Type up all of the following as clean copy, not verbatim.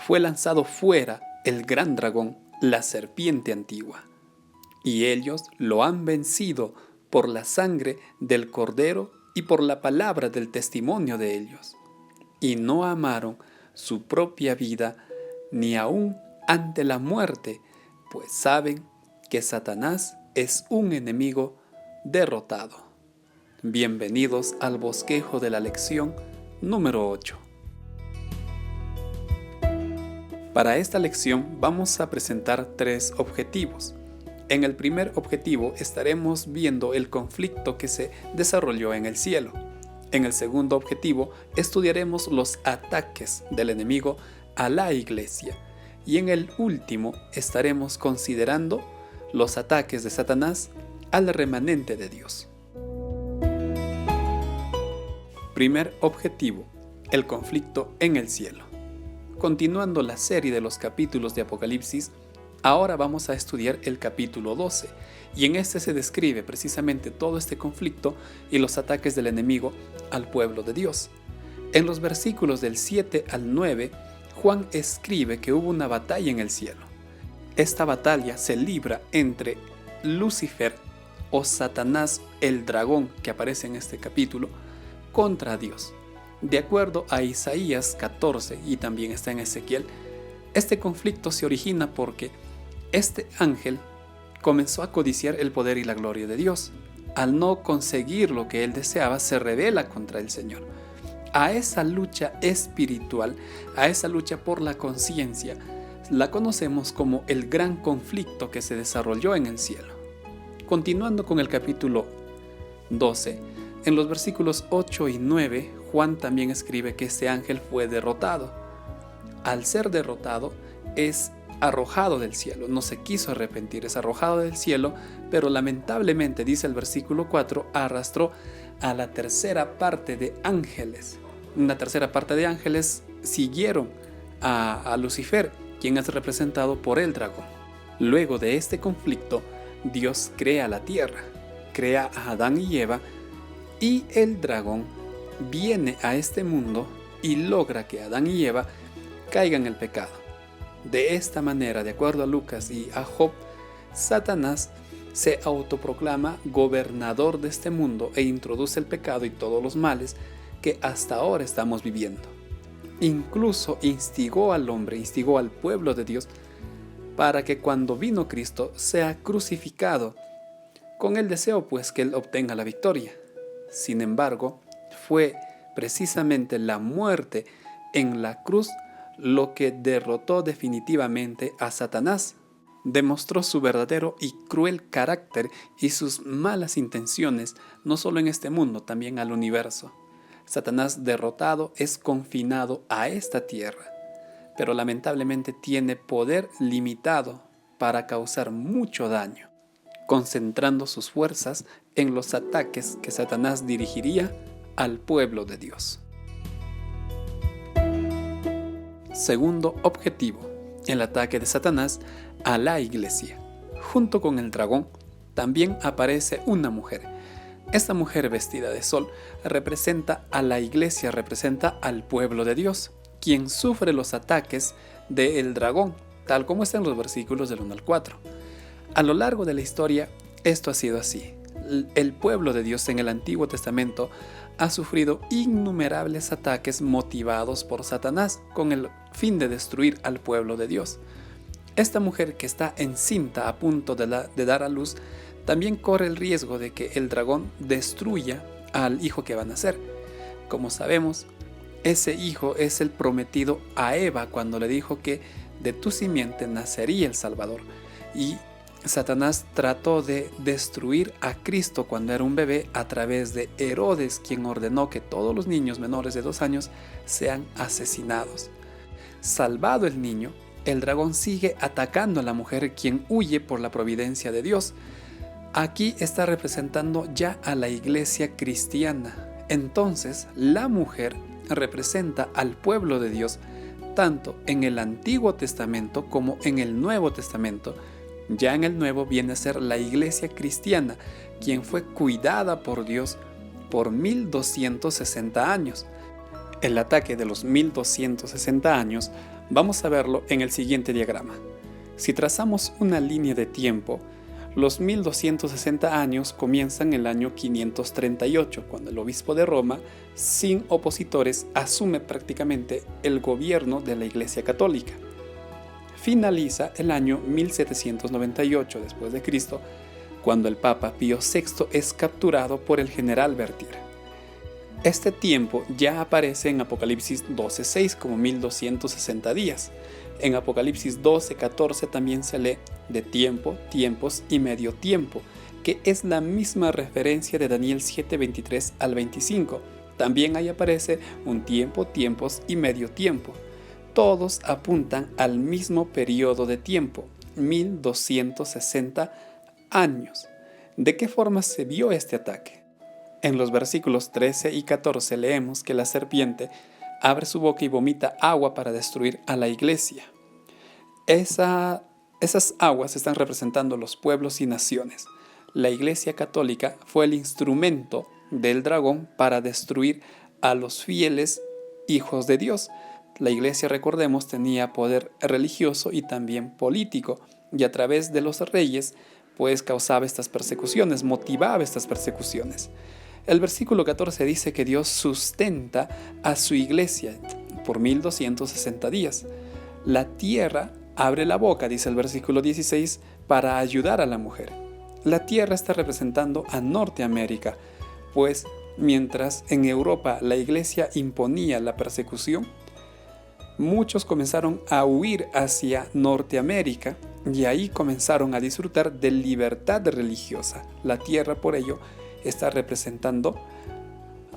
fue lanzado fuera el gran dragón, la serpiente antigua, y ellos lo han vencido por la sangre del Cordero y por la palabra del testimonio de ellos, y no amaron su propia vida ni aun ante la muerte, pues saben que Satanás es un enemigo derrotado. Bienvenidos al bosquejo de la lección número 8. Para esta lección vamos a presentar 3 objetivos. En el primer objetivo estaremos viendo el conflicto que se desarrolló en el cielo. En el segundo objetivo estudiaremos los ataques del enemigo a la iglesia. Y en el último estaremos considerando los ataques de Satanás al remanente de Dios. Primer objetivo: el conflicto en el cielo. Continuando la serie de los capítulos de Apocalipsis, ahora vamos a estudiar el capítulo 12, y en este se describe precisamente todo este conflicto y los ataques del enemigo al pueblo de Dios. En los versículos del 7 al 9, Juan escribe que hubo una batalla en el cielo. Esta batalla se libra entre Lucifer o Satanás, el dragón que aparece en este capítulo, contra Dios. De acuerdo a Isaías 14 y también está en Ezequiel, este conflicto se origina porque este ángel comenzó a codiciar el poder y la gloria de Dios. Al no conseguir lo que él deseaba, se rebela contra el Señor. A esa lucha espiritual, a esa lucha por la conciencia, la conocemos como el gran conflicto que se desarrolló en el cielo. Continuando con el capítulo 12, en los versículos 8 y 9, Juan también escribe que este ángel fue derrotado. Al ser derrotado, es arrojado del cielo, no se quiso arrepentir, es arrojado del cielo, pero lamentablemente, dice el versículo 4, arrastró a la tercera parte de ángeles. Una tercera parte de ángeles siguieron a Lucifer, quien es representado por el dragón. Luego de este conflicto, Dios crea la tierra, crea a Adán y Eva, y el dragón viene a este mundo y logra que Adán y Eva caigan en el pecado. De esta manera, de acuerdo a Lucas y a Job, Satanás se autoproclama gobernador de este mundo e introduce el pecado y todos los males que hasta ahora estamos viviendo. Incluso instigó al hombre, instigó al pueblo de Dios para que cuando vino Cristo sea crucificado, con el deseo pues que él obtenga la victoria. Sin embargo, fue precisamente la muerte en la cruz lo que derrotó definitivamente a Satanás. Demostró su verdadero y cruel carácter y sus malas intenciones, no solo en este mundo, también al universo. Satanás derrotado es confinado a esta tierra, pero lamentablemente tiene poder limitado para causar mucho daño, concentrando sus fuerzas en los ataques que Satanás dirigiría al pueblo de Dios. Segundo objetivo: el ataque de Satanás a la iglesia. Junto con el dragón también aparece una mujer. Esta mujer vestida de sol representa a la iglesia, representa al pueblo de Dios, quien sufre los ataques del dragón, tal como está en los versículos del 1 al 4. A lo largo de la historia, esto ha sido así. El pueblo de Dios en el Antiguo Testamento ha sufrido innumerables ataques motivados por Satanás con el fin de destruir al pueblo de Dios. Esta mujer que está encinta a punto de dar a luz también corre el riesgo de que el dragón destruya al hijo que va a nacer. Como sabemos, ese hijo es el prometido a Eva cuando le dijo que de tu simiente nacería el Salvador. Y Satanás trató de destruir a Cristo cuando era un bebé a través de Herodes, quien ordenó que todos los niños menores de 2 años sean asesinados. Salvado el niño, el dragón sigue atacando a la mujer, quien huye por la providencia de Dios. Aquí está representando ya a la iglesia cristiana. Entonces, la mujer representa al pueblo de Dios, tanto en el Antiguo Testamento como en el Nuevo Testamento. Ya en el Nuevo viene a ser la iglesia cristiana, quien fue cuidada por Dios por 1260 años. El ataque de los 1260 años Vamos a verlo en el siguiente diagrama. Si trazamos una línea de tiempo, los 1260 años comienzan el año 538, cuando el obispo de Roma, sin opositores, asume prácticamente el gobierno de la Iglesia Católica. Finaliza el año 1798 después de Cristo, cuando el Papa Pío VI es capturado por el general Berthier. Este tiempo ya aparece en Apocalipsis 12:6 como 1260 días. En Apocalipsis 12:14 también se lee de tiempo, tiempos y medio tiempo, que es la misma referencia de Daniel 7:23 al 25. También ahí aparece un tiempo, tiempos y medio tiempo. Todos apuntan al mismo periodo de tiempo, 1260 años. ¿De qué forma se vio este ataque? En los versículos 13 y 14 leemos que la serpiente abre su boca y vomita agua para destruir a la iglesia. Esas aguas están representando los pueblos y naciones. La Iglesia Católica fue el instrumento del dragón para destruir a los fieles hijos de Dios. La Iglesia, recordemos, tenía poder religioso y también político, y a través de los reyes, pues causaba estas persecuciones, motivaba estas persecuciones. El versículo 14 dice que Dios sustenta a su iglesia por 1260 días. La tierra abre la boca, dice el versículo 16, para ayudar a la mujer. La tierra está representando a Norteamérica, pues mientras en Europa la iglesia imponía la persecución, muchos comenzaron a huir hacia Norteamérica y ahí comenzaron a disfrutar de libertad religiosa. La tierra, por ello, está representando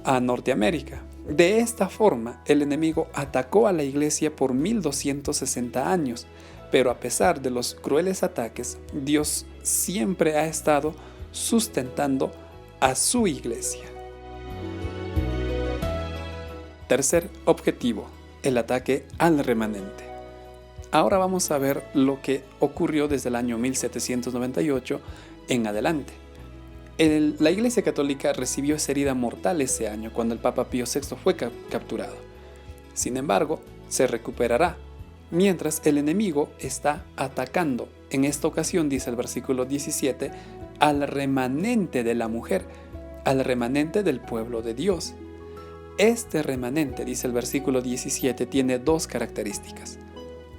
a Norteamérica. De esta forma, el enemigo atacó a la iglesia por 1260 años, pero a pesar de los crueles ataques, Dios siempre ha estado sustentando a su iglesia. Tercer objetivo, el ataque al remanente. Ahora vamos a ver lo que ocurrió desde el año 1798 en adelante. La Iglesia Católica recibió esa herida mortal ese año cuando el Papa Pío VI fue capturado. Sin embargo, se recuperará, mientras el enemigo está atacando. En esta ocasión, dice el versículo 17, al remanente de la mujer, al remanente del pueblo de Dios. Este remanente, dice el versículo 17, tiene dos características.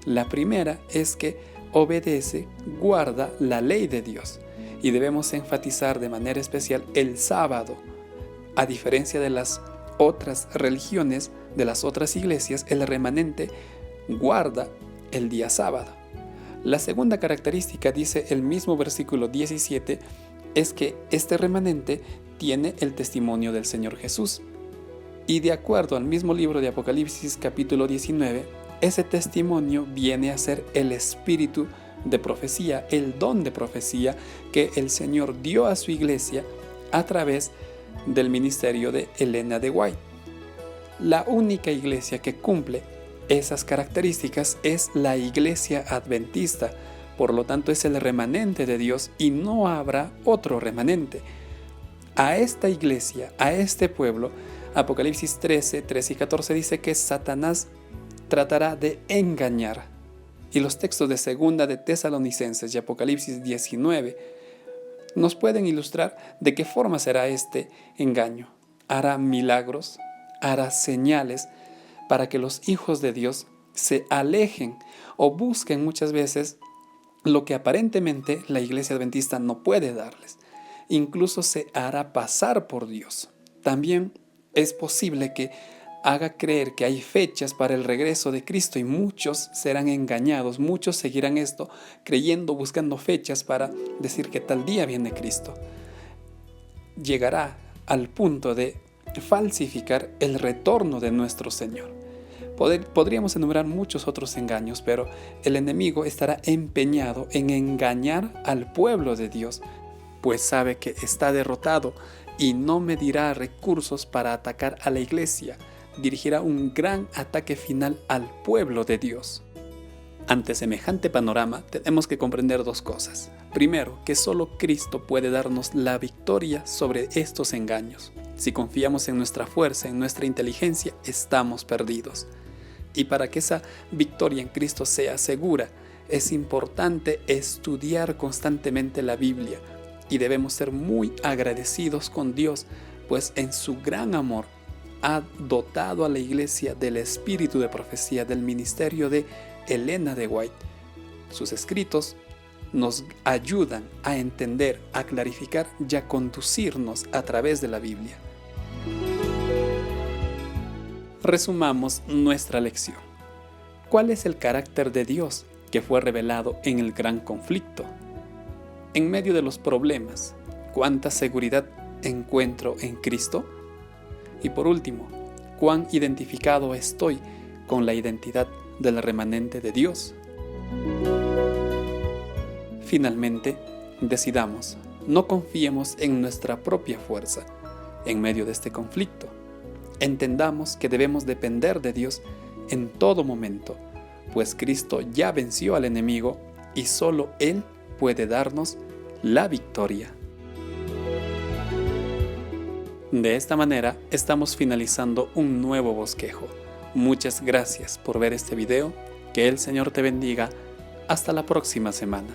La primera es que obedece, guarda la ley de Dios. Y debemos enfatizar de manera especial el sábado. A diferencia de las otras religiones, de las otras iglesias, el remanente guarda el día sábado. La segunda característica, dice el mismo versículo 17, es que este remanente tiene el testimonio del Señor Jesús. Y de acuerdo al mismo libro de Apocalipsis capítulo 19, ese testimonio viene a ser el espíritu de profecía, el don de profecía que el Señor dio a su iglesia a través del ministerio de Elena de White. La única iglesia que cumple esas características es la iglesia adventista, por lo tanto es el remanente de Dios y no habrá otro remanente. A esta iglesia, a este pueblo, Apocalipsis 13 y 14 dice que Satanás tratará de engañar. Y los textos de Segunda de Tesalonicenses y Apocalipsis 19 nos pueden ilustrar de qué forma será este engaño. Hará milagros, hará señales para que los hijos de Dios se alejen o busquen muchas veces lo que aparentemente la iglesia adventista no puede darles. Incluso se hará pasar por Dios. También es posible que haga creer que hay fechas para el regreso de Cristo y muchos serán engañados, muchos seguirán esto creyendo, buscando fechas para decir que tal día viene Cristo. Llegará al punto de falsificar el retorno de nuestro Señor. Podríamos enumerar muchos otros engaños, pero el enemigo estará empeñado en engañar al pueblo de Dios, pues sabe que está derrotado y no medirá recursos para atacar a la iglesia. Dirigirá un gran ataque final al pueblo de Dios. Ante semejante panorama, tenemos que comprender dos cosas. Primero, que solo Cristo puede darnos la victoria sobre estos engaños. Si confiamos en nuestra fuerza, en nuestra inteligencia, estamos perdidos. Y para que esa victoria en Cristo sea segura, es importante estudiar constantemente la Biblia y debemos ser muy agradecidos con Dios, pues en su gran amor ha dotado a la iglesia del espíritu de profecía del ministerio de Elena de White. Sus escritos nos ayudan a entender, a clarificar y a conducirnos a través de la Biblia. Resumamos nuestra lección. ¿Cuál es el carácter de Dios que fue revelado en el gran conflicto? En medio de los problemas, ¿cuánta seguridad encuentro en Cristo? Y por último, ¿cuán identificado estoy con la identidad del remanente de Dios? Finalmente, decidamos, no confiemos en nuestra propia fuerza en medio de este conflicto. Entendamos que debemos depender de Dios en todo momento, pues Cristo ya venció al enemigo y solo Él puede darnos la victoria. De esta manera estamos finalizando un nuevo bosquejo. Muchas gracias por ver este video. Que el Señor te bendiga. Hasta la próxima semana.